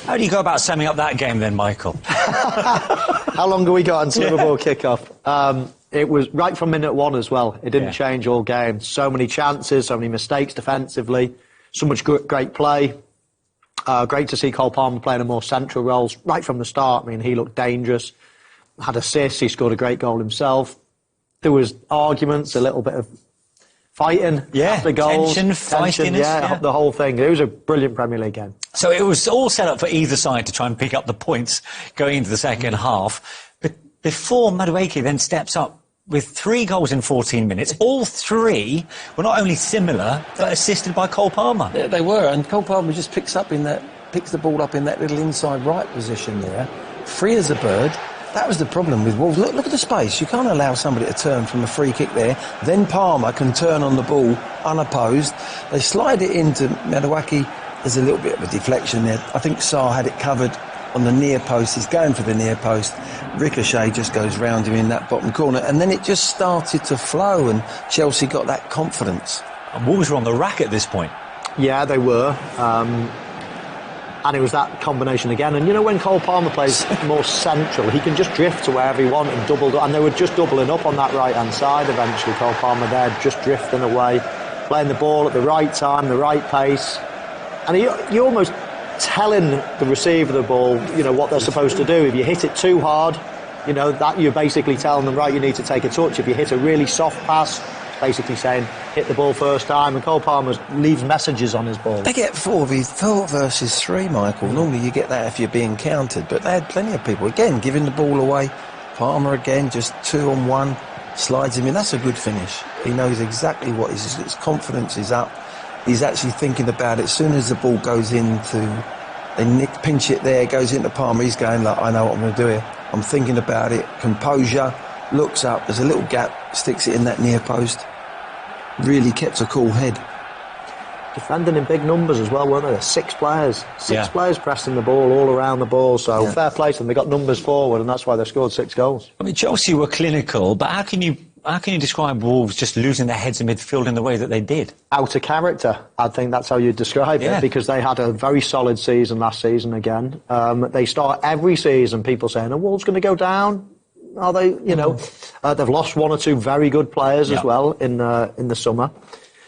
How do you go about summing up that game then, Michael? How long have we got until Liverpool kick-off? It was right from minute one as well. It didn't change all game. So many chances, so many mistakes defensively, so much great play. Great to see Cole Palmer playing a more central role right from the start. I mean, he looked dangerous, had assists, he scored a great goal himself. There was arguments, a little bit of fighting after goals. Tension, fightiness, the whole thing. It was a brilliant Premier League game. So it was all set up for either side to try and pick up the points going into the second half. But before Madueke then steps up with 3 goals in 14 minutes, all 3 were not only similar, but assisted by Cole Palmer. Yeah, they were, and Cole Palmer just picks the ball up in that little inside right position there, free as a bird. That was the problem with Wolves. Look at the space. You can't allow somebody to turn from a free kick there. Then Palmer can turn on the ball unopposed. They slide it into Madueke. There's a little bit of a deflection there. I think Sarr had it covered on the near post. He's going for the near post. Ricochet just goes round him in that bottom corner. And then it just started to flow, and Chelsea got that confidence. And Wolves were on the rack at this point. Yeah, they were. And it was that combination again. And you know, when Cole Palmer plays more central, he can just drift to wherever he wants and double. And they were just doubling up on that right-hand side eventually. Cole Palmer there, just drifting away, playing the ball at the right time, the right pace. And you're almost telling the receiver the ball, you know, what they're supposed to do. If you hit it too hard, you know, that you're basically telling them, right, you need to take a touch. If you hit a really soft pass, basically saying, hit the ball first time, and Cole Palmer leaves messages on his ball. They get 4 versus 3, Michael. Normally you get that if you're being countered, but they had plenty of people, again, giving the ball away. Palmer again, just 2-on-1, slides him in. That's a good finish. He knows exactly what his confidence is up. He's actually thinking about it. As soon as the ball goes into, they pinch it there, goes into Palmer, he's going like, I know what I'm going to do here. I'm thinking about it. Composure, looks up, there's a little gap, sticks it in that near post. Really kept a cool head. Defending in big numbers as well, weren't there? 6 players. 6 players pressing the ball all around the ball, so fair play to them. They got numbers forward, and that's why they scored 6 goals. I mean, Chelsea were clinical, but how can you describe Wolves just losing their heads in midfield in the way that they did? Out of character, I think that's how you describe it, because they had a very solid season last season again. They start every season, people saying, are Wolves going to go down? Are they, you know, they've lost 1 or 2 very good players as well in the summer.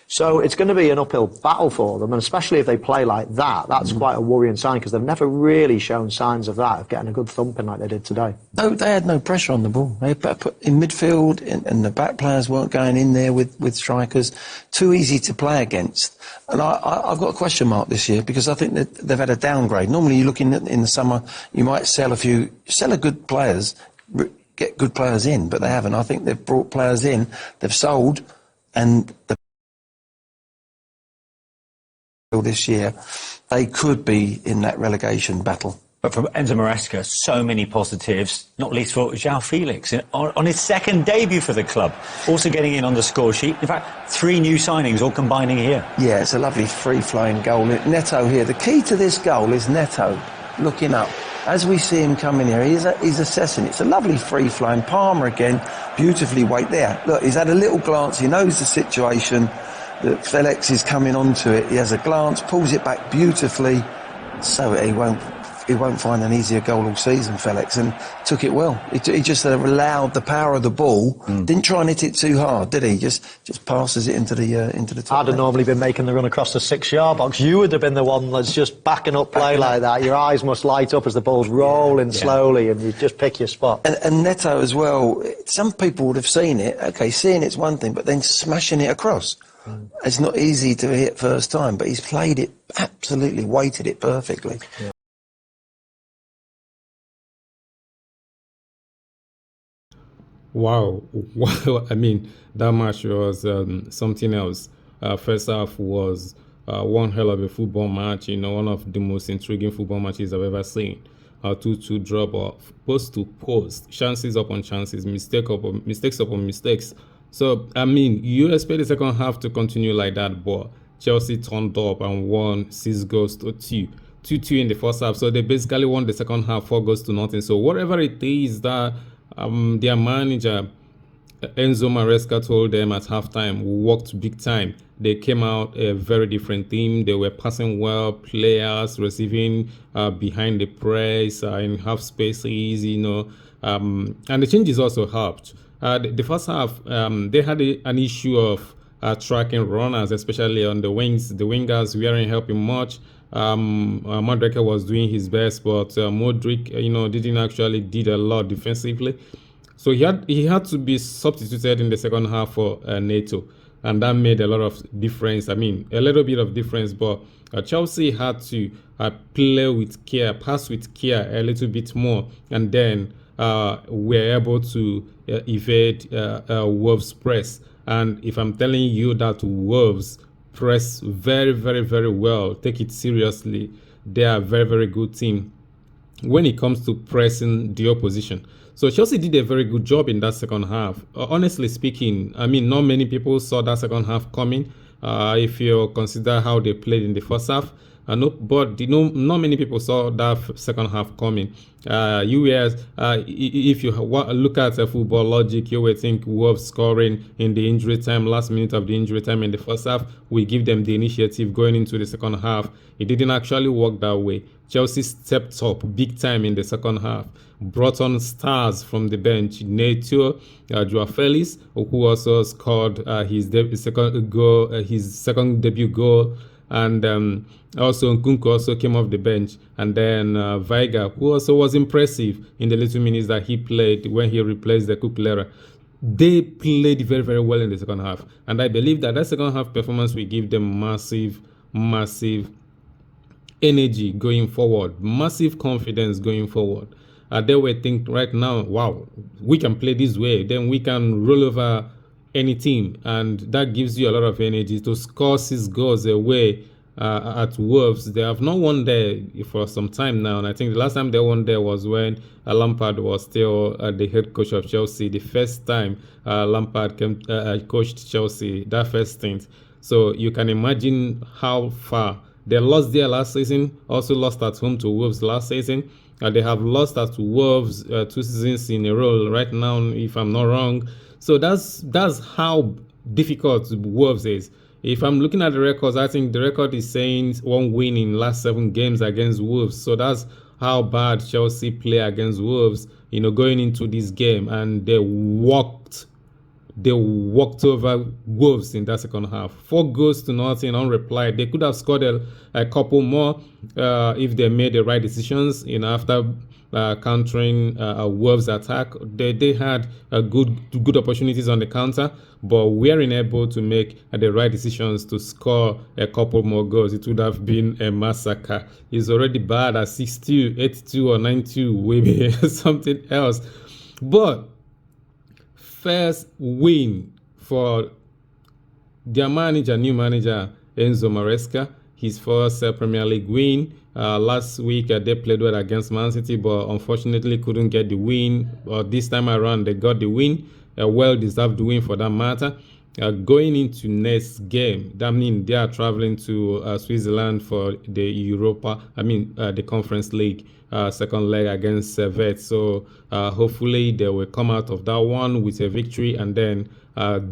So it's going to be an uphill battle for them, and especially if they play like that, that's quite a worrying sign, because they've never really shown signs of that, of getting a good thumping like they did today. No, they had no pressure on the ball. They put in midfield, and the back players weren't going in there with strikers. Too easy to play against. And I've got a question mark this year, because I think that they've had a downgrade. Normally you look in the summer, you might sell a good players, get good players in, but they haven't. I think they've brought players in, they've sold, and this year they could be in that relegation battle. But for Enzo Maresca, so many positives, not least for Joao Felix on his second debut for the club, also getting in on the score sheet. In fact, 3 new signings all combining here. Yeah, it's a lovely free-flowing goal. Neto here. The key to this goal is Neto looking up. As we see him coming here, he's assessing. It's a lovely free-flowing. Palmer again, beautifully weight there. Look, he's had a little glance. He knows the situation. That Felix is coming onto it. He has a glance, pulls it back beautifully. So he won't find an easier goal all season, Felix, and took it well. He just allowed the power of the ball. Didn't try and hit it too hard, did he? Just passes it into the top. I'd have normally been making the run across the 6-yard box. You would have been the one that's just backing up play like that. Your eyes must light up as the ball's rolling slowly, and you just pick your spot. And Neto as well. Some people would have seen it. Okay, seeing it's one thing, but then smashing it across. It's not easy to hit first time, but he's played it absolutely, weighted it perfectly. Yeah. Wow. I mean, that match was something else. First half was one hell of a football match, you know, one of the most intriguing football matches I've ever seen. 2-2 drop off, post to post, chances upon chances, mistakes upon mistakes. So, I mean, you expect the second half to continue like that, but Chelsea turned up and won 6 goals to 2. 2-2 in the first half. So they basically won the second half 4 goals to nothing. So whatever it is that their manager Enzo Maresca told them at halftime, we worked big time. They came out a very different team. They were passing well, players receiving behind the press in half spaces, and the changes also helped. The first half, they had an issue of tracking runners, especially on the wings. The wingers weren't helping much. Madueke was doing his best, but Modric, didn't actually did a lot defensively. So he had to be substituted in the second half for Neto, and that made a lot of difference. I mean, a little bit of difference, but Chelsea had to play with care, pass with care a little bit more, and then were able to evade Wolves' press. And if I'm telling you that Wolves press very, very, very well, take it seriously, they are a very, very good team when it comes to pressing the opposition. So Chelsea did a very good job in that second half. Honestly speaking, I mean, not many people saw that second half coming. If you consider how they played in the first half, not many people saw that second half coming. If you look at football logic, you would think Wolves scoring in the injury time, last minute of the injury time in the first half, we give them the initiative going into the second half. It didn't actually work that way. Chelsea stepped up big time in the second half, brought on stars from the bench. Neto, Joao Felix, who also scored his second debut goal, and also Nkunku also came off the bench, and then Veiga, who also was impressive in the little minutes that he played when he replaced the Kukulera. They played very, very well in the second half, and I believe that second half performance will give them massive energy going forward, massive confidence going forward. They will think right now, wow, we can play this way, then we can roll over any team, and that gives you a lot of energy to score 6 goals away at Wolves. They have not won there for some time now, and I think the last time they won there was when Lampard was still the head coach of Chelsea. The first time Lampard coached Chelsea, that first stint. So you can imagine how far. They lost there last season, also lost at home to Wolves last season. They have lost at Wolves 2 seasons in a row right now, if I'm not wrong. So that's how difficult Wolves is. If I'm looking at the records, I think the record is saying 1 win in last 7 games against Wolves. So that's how bad Chelsea play against Wolves, going into this game. And they walked over Wolves in that second half. 4 goals to nothing unreplied. They could have scored a couple more if they made the right decisions. After countering Wolves' attack, they had good opportunities on the counter, but weren't able to make the right decisions to score a couple more goals. It would have been a massacre. It's already bad at 6-2, 8-2, or 9-2, maybe something else. But first win for their new manager, Enzo Maresca. His first Premier League win. Last week they played well against Man City, but unfortunately couldn't get the win. This time around they got the win, a well-deserved win for that matter. Going into next game, that means they are traveling to Switzerland for the the Conference League second leg against Servette. So hopefully they will come out of that one with a victory and then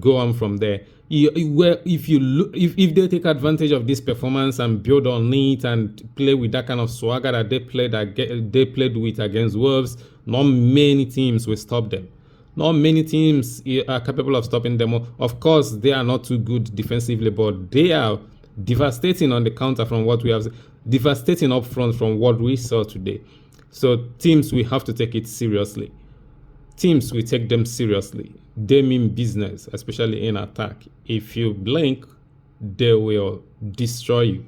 go on from there. If they take advantage of this performance and build on it and play with that kind of swagger that they played with against Wolves, not many teams will stop them. Not many teams are capable of stopping them. Of course, they are not too good defensively, but they are devastating on the counter from what we have, devastating up front from what we saw today. So teams will have to take it seriously. Teams will take them seriously. They mean business, especially in attack. If you blink, they will destroy you.